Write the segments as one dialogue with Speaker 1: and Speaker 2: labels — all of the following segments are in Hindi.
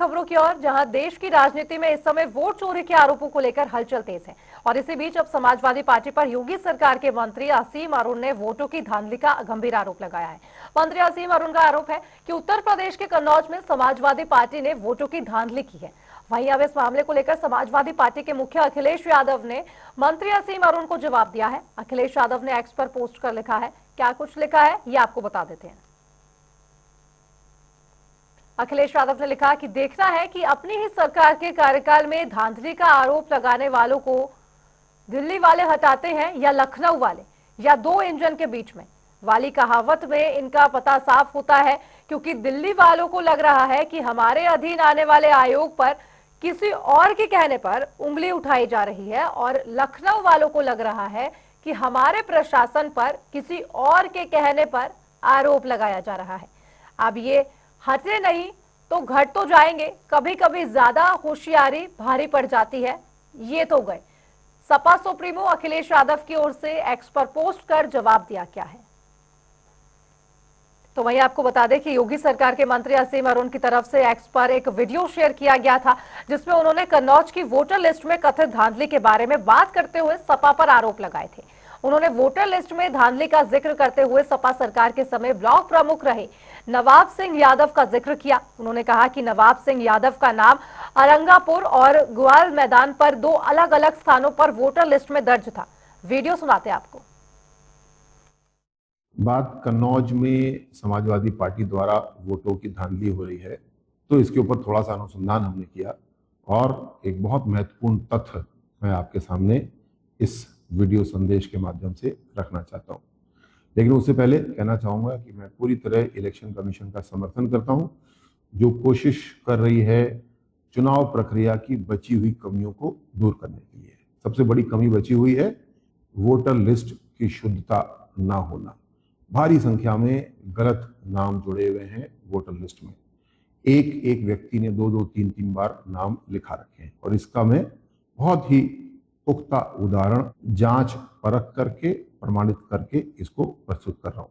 Speaker 1: खबरों की ओर, जहां देश की राजनीति में इस समय वोट चोरी के आरोपों को लेकर हलचल तेज है और इसी बीच अब समाजवादी पार्टी पर योगी सरकार के मंत्री असीम अरुण ने वोटों की धांधली का गंभीर आरोप लगाया है। मंत्री असीम अरुण का आरोप है कि उत्तर प्रदेश के कन्नौज में समाजवादी पार्टी ने वोटों की धांधली की है। वहीं अब इस मामले को लेकर समाजवादी पार्टी के मुखिया अखिलेश यादव ने मंत्री असीम अरुण को जवाब दिया है। अखिलेश यादव ने एक्स पर पोस्ट कर लिखा है। क्या कुछ लिखा है ये आपको बता देते हैं। अखिलेश यादव ने लिखा कि देखना है कि अपनी ही सरकार के कार्यकाल में धांधली का आरोप लगाने वालों को दिल्ली वाले हटाते हैं या लखनऊ वाले, या दो इंजन के बीच में वाली कहावत में इनका पता साफ होता है, क्योंकि दिल्ली वालों को लग रहा है कि हमारे अधीन आने वाले आयोग पर किसी और के कहने पर उंगली उठाई जा रही है और लखनऊ वालों को लग रहा है कि हमारे प्रशासन पर किसी और के कहने पर आरोप लगाया जा रहा है। अब ये हटे नहीं तो घट तो जाएंगे, कभी कभी ज्यादा होशियारी भारी पड़ जाती है। ये तो गए। सपा सुप्रीमो अखिलेश यादव की ओर से एक्स पर पोस्ट कर जवाब दिया क्या है। तो वहीं आपको बता दें कि योगी सरकार के मंत्री असीम अरुण की तरफ से एक्स पर एक वीडियो शेयर किया गया था, जिसमें उन्होंने कन्नौज की वोटर लिस्ट में कथित धांधली के बारे में बात करते हुए सपा पर आरोप लगाए थे। उन्होंने वोटर लिस्ट में धांधली का जिक्र करते हुए सपा सरकार के समय ब्लॉक प्रमुख रहे नवाब सिंह यादव का जिक्र किया। उन्होंने कहा कि नवाब सिंह यादव का नाम औरंगापुर और ग्वाल मैदान पर दो अलग अलग स्थानों पर वोटर लिस्ट में दर्ज था। वीडियो सुनाते आपको।
Speaker 2: बात कन्नौज में समाजवादी पार्टी द्वारा वोटों की धांधली हो रही है, तो इसके ऊपर थोड़ा सा अनुसंधान हमने किया और एक बहुत महत्वपूर्ण तथ्य मैं आपके सामने इस वीडियो संदेश के माध्यम से रखना चाहता हूं। लेकिन उससे पहले कहना चाहूँगा कि मैं पूरी तरह इलेक्शन कमीशन का समर्थन करता हूं, जो कोशिश कर रही है चुनाव प्रक्रिया की बची हुई कमियों को दूर करने के लिए। सबसे बड़ी कमी बची हुई है वोटर लिस्ट की शुद्धता ना होना। भारी संख्या में गलत नाम जुड़े हुए हैं वोटर लिस्ट में। एक एक व्यक्ति ने दो दो तीन तीन बार नाम लिखा रखे हैं और इसका मैं बहुत ही पुख्ता उदाहरण जांच परख करके प्रमाणित करके इसको प्रस्तुत कर रहा हूं।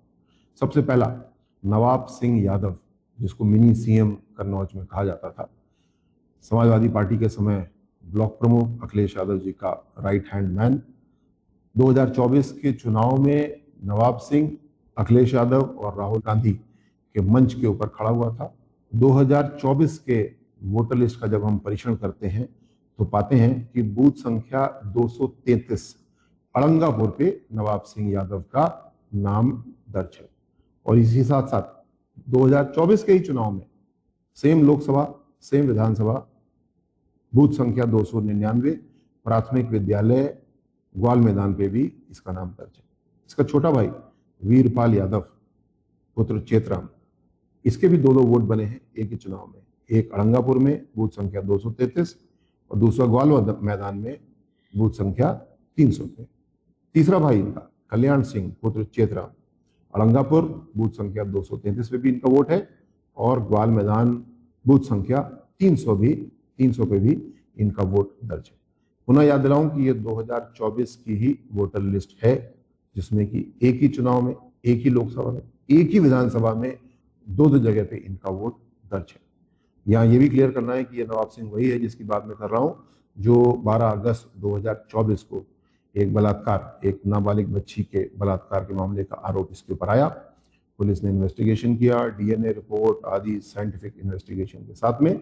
Speaker 2: सबसे पहला, नवाब सिंह यादव, जिसको मिनी सीएम कन्नौज में कहा जाता था, समाजवादी पार्टी के समय ब्लॉक प्रमुख अखिलेश यादव जी का राइट हैंड मैन। 2024 के चुनाव में नवाब सिंह अखिलेश यादव और राहुल गांधी के मंच के ऊपर खड़ा हुआ था। 2024 के वोटर लिस्ट का जब हम परीक्षण करते हैं तो पाते हैं कि बूथ संख्या 233 औरंगापुर पे नवाब सिंह यादव का नाम दर्ज है। और इसी साथ साथ 2024 के ही चुनाव में सेम लोकसभा सेम विधानसभा बूथ संख्या 299 प्राथमिक विद्यालय ग्वाल मैदान पे भी इसका नाम दर्ज है। इसका छोटा भाई वीरपाल यादव पुत्र चेतराम, इसके भी दो वोट बने हैं एक ही चुनाव में, एक औरंगापुर में बूथ संख्या 233 और दूसरा ग्वाल मैदान में बूथ संख्या 300 पे। तीसरा भाई इनका कल्याण सिंह पुत्र चेतराम, औरंगापुर बूथ संख्या 233 पे भी इनका वोट है और ग्वाल मैदान बूथ संख्या 300 पे भी इनका वोट दर्ज है। पुनः याद दिलाऊं कि ये 2024 की ही वोटर लिस्ट है, जिसमें कि एक ही चुनाव में, एक ही लोकसभा में, एक ही विधानसभा में दो जगह पे इनका वोट दर्ज है। यहाँ ये भी क्लियर करना है कि ये नवाब सिंह वही है जिसकी बात मैं कर रहा हूँ, जो 12 अगस्त 2024 को एक नाबालिग बच्ची के बलात्कार के मामले का आरोप इसके ऊपर आया। पुलिस ने इन्वेस्टिगेशन किया, डीएनए रिपोर्ट आदि साइंटिफिक इन्वेस्टिगेशन के साथ में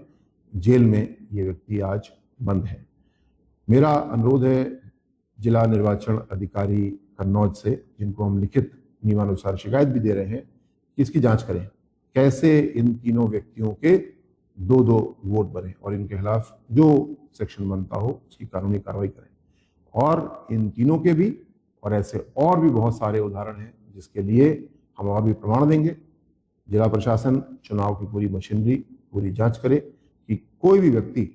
Speaker 2: जेल में ये व्यक्ति आज बंद है। मेरा अनुरोध है जिला निर्वाचन अधिकारी कन्नौज से, जिनको हम लिखित नियमानुसार शिकायत भी दे रहे हैं, कि इसकी जांच करें कैसे इन तीनों व्यक्तियों के दो वोट बने और इनके खिलाफ जो सेक्शन बनता हो उसकी कानूनी कार्रवाई करें। और इन तीनों के भी और ऐसे और भी बहुत सारे उदाहरण हैं जिसके लिए हम और भी प्रमाण देंगे। जिला प्रशासन चुनाव की पूरी मशीनरी पूरी जांच करे कि कोई भी व्यक्ति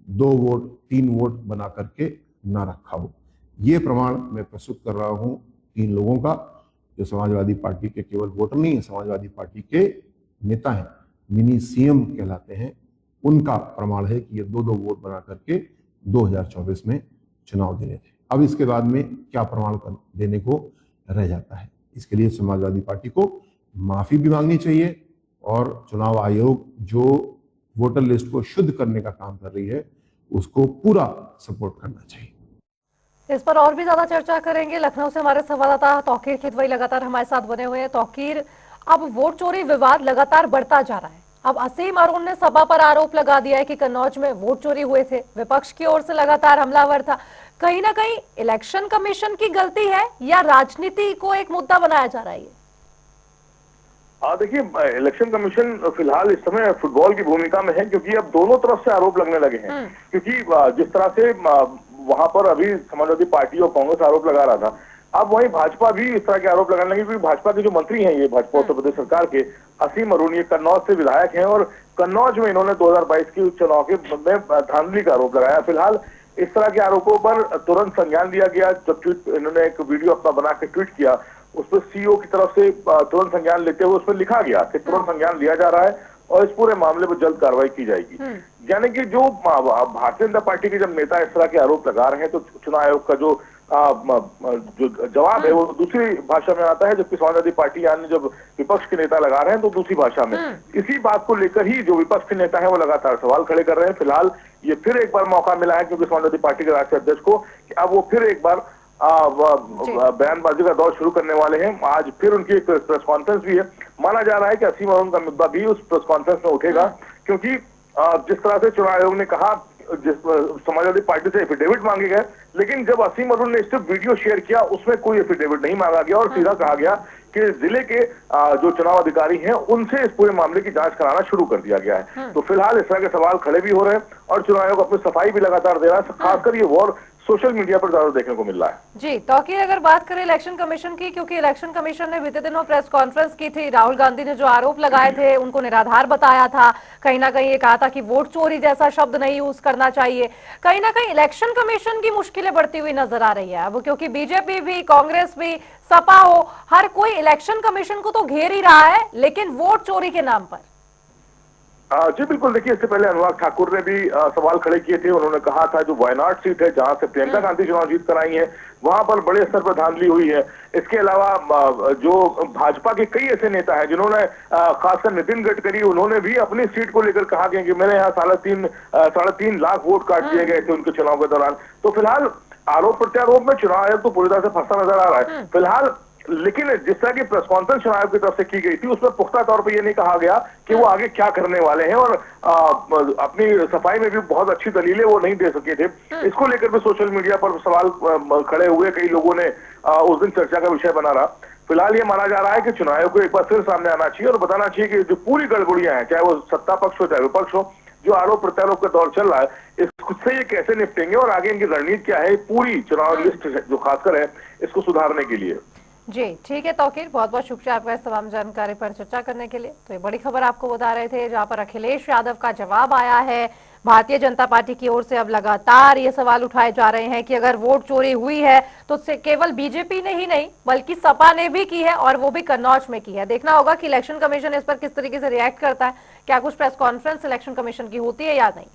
Speaker 2: 2 वोट 3 वोट बना करके ना रखा हो। ये प्रमाण मैं प्रस्तुत कर रहा हूँ 3 लोगों का, जो समाजवादी पार्टी के केवल वोटर नहीं है, समाजवादी पार्टी के नेता हैं, मिनी सीएम कहलाते हैं। उनका प्रमाण है कि ये 2 वोट बना करके 2024 में चुनाव देने थे। अब इसके बाद में क्या प्रमाण देने को रह जाता है, इसके लिए समाजवादी पार्टी को माफी भी मांगनी चाहिए और चुनाव आयोग जो वोटर लिस्ट को शुद्ध करने का काम कर रही है, उसको पूरा सपोर्ट करना चाहिए।
Speaker 1: इस पर और भी ज्यादा चर्चा करेंगे। लखनऊ से हमारे संवाददाता तौकीर खिदवई लगातार हमारे साथ बने हुए हैं। तौकीर, अब वोट चोरी विवाद लगातार बढ़ता जा रहा है। अब असीम अरुण ने सपा पर आरोप लगा दिया है कि कन्नौज में वोट चोरी हुए थे, विपक्ष की ओर से लगातार हमलावर था। कहीं ना कहीं इलेक्शन कमीशन की गलती है या राजनीति को एक मुद्दा बनाया जा रहा है?
Speaker 3: देखिए, इलेक्शन कमीशन फिलहाल इस समय फुटबॉल की भूमिका में है, क्योंकि अब दोनों तरफ से आरोप लगने लगे हैं। क्योंकि जिस तरह से वहां पर अभी समाजवादी पार्टी और कांग्रेस आरोप लगा रहा था, अब वहीं भाजपा भी इस तरह के आरोप लगाने लगी, क्योंकि भाजपा के जो मंत्री हैं, ये भाजपा उत्तर प्रदेश सरकार के असीम अरुण, ये कन्नौज से विधायक हैं और कन्नौज में इन्होंने 2022 के चुनाव के में धांधली का आरोप लगाया। फिलहाल इस तरह के आरोपों पर तुरंत संज्ञान लिया गया। जब ट्वीट इन्होंने एक वीडियो अपना बना के ट्वीट किया, उस पर सीईओ की तरफ से तुरंत संज्ञान लेते हुए उसमें लिखा गया कि तुरंत संज्ञान लिया जा रहा है और इस पूरे मामले पर जल्द कार्रवाई की जाएगी। यानी कि जो भारतीय जनता पार्टी के जब नेता इस तरह के आरोप लगा रहे हैं, तो चुनाव आयोग का जो जवाब है वो दूसरी भाषा में आता है, जबकि समाजवादी पार्टी यानी जब विपक्ष के नेता लगा रहे हैं तो दूसरी भाषा में। इसी बात को लेकर ही जो विपक्ष के नेता है वो लगातार सवाल खड़े कर रहे हैं। फिलहाल ये फिर एक बार मौका मिला है, क्योंकि समाजवादी पार्टी के राष्ट्रीय अध्यक्ष को, कि अब वो फिर एक बार बयानबाजी का दौर शुरू करने वाले हैं। आज फिर उनकी एक प्रेस कॉन्फ्रेंस भी है। माना जा रहा है कि असीम अरुण का मुद्दा भी उस प्रेस कॉन्फ्रेंस में उठेगा, क्योंकि जिस तरह से चुनाव आयोग ने कहा, जिस समाजवादी पार्टी से एफिडेविट मांगे गए, लेकिन जब असीम अरुण ने सिर्फ वीडियो शेयर किया, उसमें कोई एफिडेविट नहीं मांगा गया और सीधा कहा गया कि जिले के जो चुनाव अधिकारी हैं उनसे इस पूरे मामले की जांच कराना शुरू कर दिया गया है। तो फिलहाल इस तरह के सवाल खड़े भी हो रहे हैं और चुनाव आयोग अपनी सफाई भी लगातार दे रहा है। खासकर ये वॉर सोशल मीडिया पर ज्यादा देखने को मिल रहा है।
Speaker 1: जी तौकीर, अगर बात करें इलेक्शन कमीशन की, क्योंकि इलेक्शन कमीशन ने बीते दिनों प्रेस कॉन्फ्रेंस की थी, राहुल गांधी ने जो आरोप लगाए थे उनको निराधार बताया था। कहीं ना कहीं ये कहा था कि वोट चोरी जैसा शब्द नहीं यूज करना चाहिए। कहीं ना कहीं इलेक्शन कमीशन की मुश्किलें बढ़ती हुई नजर आ रही है अब, क्योंकि बीजेपी भी, कांग्रेस भी, सपा हो, हर कोई इलेक्शन कमीशन को तो घेर ही रहा है, लेकिन वोट चोरी के नाम पर।
Speaker 3: जी बिल्कुल, देखिए, इससे पहले अनुराग ठाकुर ने भी सवाल खड़े किए थे। उन्होंने कहा था जो वायनाड सीट है जहां से प्रियंका गांधी चुनाव जीत कर आई है, वहां पर बड़े स्तर पर धांधली हुई है। इसके अलावा जो भाजपा के कई ऐसे नेता हैं जिन्होंने, खासकर नितिन गडकरी, उन्होंने भी अपनी सीट को लेकर कहा कि मेरे यहाँ 3.5 लाख वोट काट दिए गए थे उनके चुनाव के दौरान। तो फिलहाल आरोप प्रत्यारोप में चुनाव आयोग तो पूरी तरह से फंसा नजर आ रहा है फिलहाल। लेकिन जिस तरह की प्रेस कॉन्फ्रेंस चुनाव आयोग की तरफ से की गई थी, उसमें पुख्ता तौर पर यह नहीं कहा गया कि वो आगे क्या करने वाले हैं, और अपनी सफाई में भी बहुत अच्छी दलीलें वो नहीं दे सके थे। इसको लेकर भी सोशल मीडिया पर सवाल खड़े हुए, कई लोगों ने उस दिन चर्चा का विषय बना रहा। फिलहाल ये माना जा रहा है कि चुनाव आयोग को एक बार फिर सामने आना चाहिए और बताना चाहिए कि जो पूरी गड़बड़ियां हैं, चाहे वो सत्ता पक्ष हो चाहे विपक्ष हो, जो आरोप प्रत्यारोप का दौर चल रहा है, इससे ये कैसे निपटेंगे और आगे इनकी रणनीति क्या है, पूरी चुनाव लिस्ट जो खासकर है इसको सुधारने के लिए।
Speaker 1: जी ठीक है तौकीर, बहुत बहुत शुक्रिया आपका इस तमाम जानकारी पर चर्चा करने के लिए। तो ये बड़ी खबर आपको बता रहे थे, जहां पर अखिलेश यादव का जवाब आया है। भारतीय जनता पार्टी की ओर से अब लगातार ये सवाल उठाए जा रहे हैं कि अगर वोट चोरी हुई है तो केवल बीजेपी ने ही नहीं बल्कि सपा ने भी की है, और वो भी कन्नौज में की है। देखना होगा कि इलेक्शन कमीशन इस पर किस तरीके से रिएक्ट करता है। क्या कुछ प्रेस कॉन्फ्रेंस इलेक्शन कमीशन की होती है या नहीं।